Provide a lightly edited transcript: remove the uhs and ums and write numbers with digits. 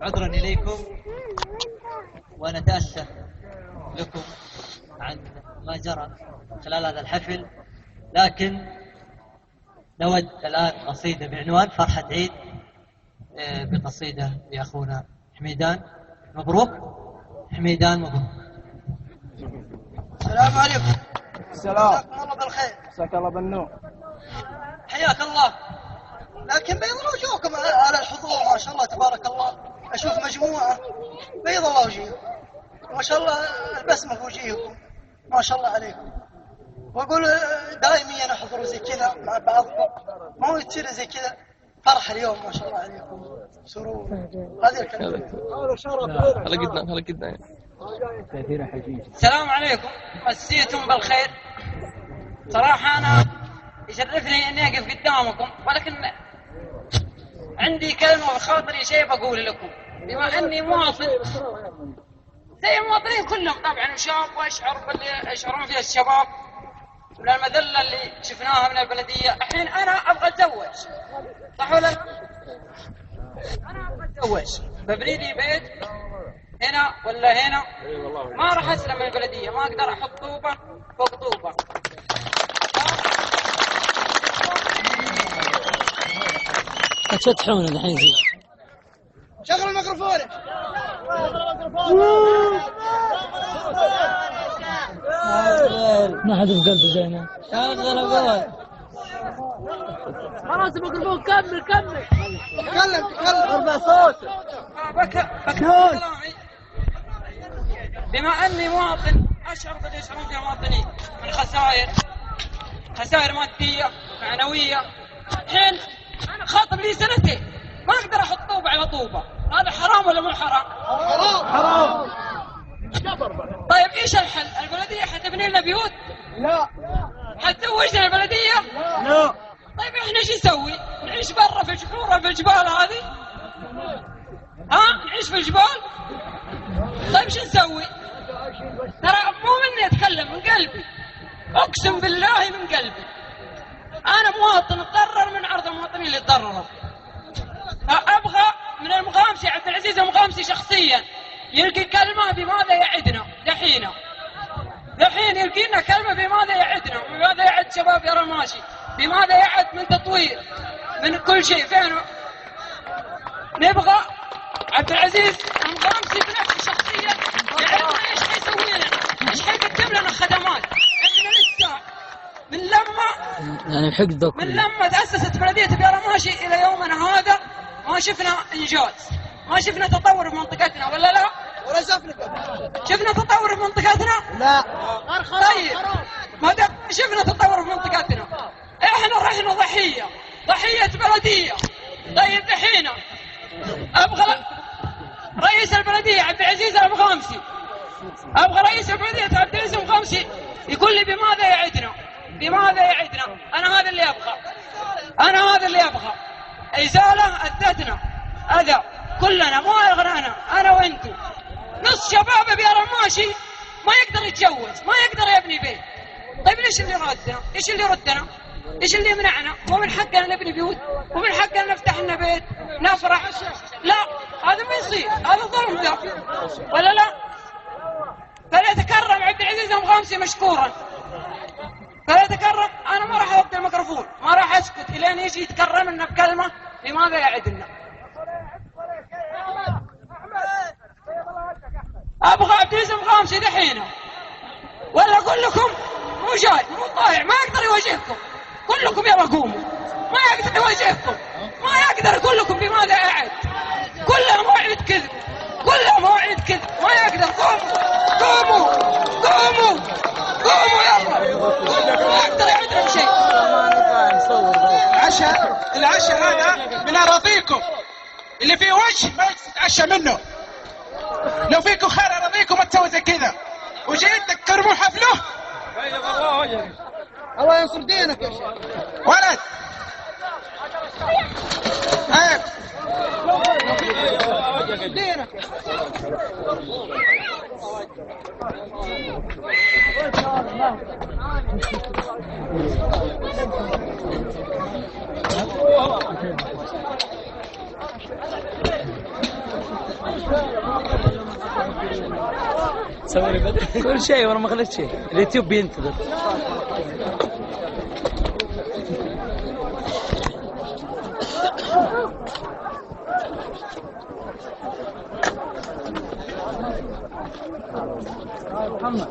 عذرا إليكم ونتأسف لكم عن ما جرى خلال هذا الحفل، لكن نود الآن قصيدة بعنوان فرحة عيد بقصيدة لأخونا حميدان. مبروك حميدان، مبروك. السلام عليكم. السلام. جزاكم الله بالخير. جزاك الله بالنور. حياك الله. لكن بيض الله وجوهكم على الحضور، ما شاء الله تبارك الله. أشوف مجموعة بيض الله وجيهكم، ما شاء الله البسمة في وجيهكم، ما شاء الله عليكم. وأقول دائما أنا أحضر زي كذا مع بعضكم، ما هو يصير زي كذا فرح اليوم، ما شاء الله عليكم، سرور. هذه الكلمة. هذا شرف. هلا قدنا السلام عليكم، مسيتم بالخير. صراحة أنا يشرفني أني أقف قدامكم، ولكن عندي كلمة بخاطري شيء بقول لكم، بما أني مواطن زي المواطنين كلهم طبعا، وشاب وأشعر باللي يشعرون فيه الشباب من المذلة اللي شفناها من البلدية. الحين أنا أبغى أتزوج، صح ولا لا؟ أنا أبغى أتزوج، ببني لي بيت هنا ولا هنا، ما راح أسلم من البلدية، ما أقدر أحط طوبة فوق طوبة. تشطحون الحين زين. شغل الميكروفون. ما حد في قلبه زينا. شغل أقول. خلاص الميكروفون، كمل. تكلم. ارفع صوتك. بكلامي بما أني مواطن أشعر باللي يشعرون فيها مواطنين من خسائر مادية معنوية. الحين أنا خاطب لي سنتين ما أقدر أحط طوبة على طوبة، هذا حرام ولا مو حرام؟ حرام. طيب إيش الحل؟ البلدية حتبني لنا بيوت؟ لا. حتزوجنا البلدية؟ لا. طيب إحنا إيش نسوي؟ نعيش برا في الجحورة في الجبال هذه؟ نعيش في الجبال؟ طيب إيش نسوي؟ ترى مو مني أتكلم، من قلبي، أقسم بالله من قلبي. أنا مواطن اتضرر من عرض المواطنين اللي تضرروا. أبغى من المغامسي عبد العزيز المغامسي شخصيا يلقي كلمة بماذا يعدنا دحين يلقي لنا كلمة بماذا يعدنا، بماذا يعد شباب يا رماشي، بماذا يعد من تطوير من كل شيء. فين نبغى عبد العزيز المغامسي بنفسه شخصيا يعرفنا ايش حيسوي لنا، ايش حيقدم لنا خدمات. احنا لسه من لما تأسست بلدية بيرماشي إلى يومنا هذا ما شفنا إنجاز، ما شفنا تطور في منطقتنا، ولا لا؟ ولا زفلك. شفنا تطور في منطقتنا؟ لا. طيب ما دام شفنا تطور في منطقتنا، احنا رحنا ضحية بلدية. طيب دحين أبغى رئيس البلدية عبد العزيز المغامسي، يقول لي بماذا يعدنا. أنا هذا اللي أبغى. إزالة أذتنا، أذى كلنا، مو أغرانا أنا وأنتو. نص شباب بيرماشي ما يقدر يتجوز، ما يقدر يبني بيت. طيب ليش اللي ردنا؟ إيش اللي يردنا؟ إيش اللي يمنعنا؟ مو من حقنا نبني بيوت، ومن حقنا نفتح لنا بيت نفرح. لا، هذا ما يصير، هذا ظلم ذا، ولا لا؟ فليتكرم عبد العزيز المغامسي مشكورا، فليتكرم. أنا ما راح أوقف الميكروفون، ما راح أسكت إلين يجي يتكرم لنا بكلمة بماذا يعدنا. أبغى عبد العزيز المغامسي دحين، ولا أقول لكم مو جاي مو طايع، ما يقدر يواجهكم كلكم. يلا قوموا، ما يقدر يواجهكم، ما يقدر يقول لكم بماذا أعد. كلها مواعيد كذب، ما يقدر. قوموا يلا، ما يقدر يعدنا بشيء. العشاء هذا من أراضيكم، اللي فيه وجه ما يتعشى منه. لو فيكم خير أراضيكم ما تسوي زي كذا، وجيت تكرموا حفله. الله ينصر دينك يا شيخ. ولد هات دينك يا سوي بدري كل شيء وانا ما خليت شيء. اليوتيوب بينتظر. محمد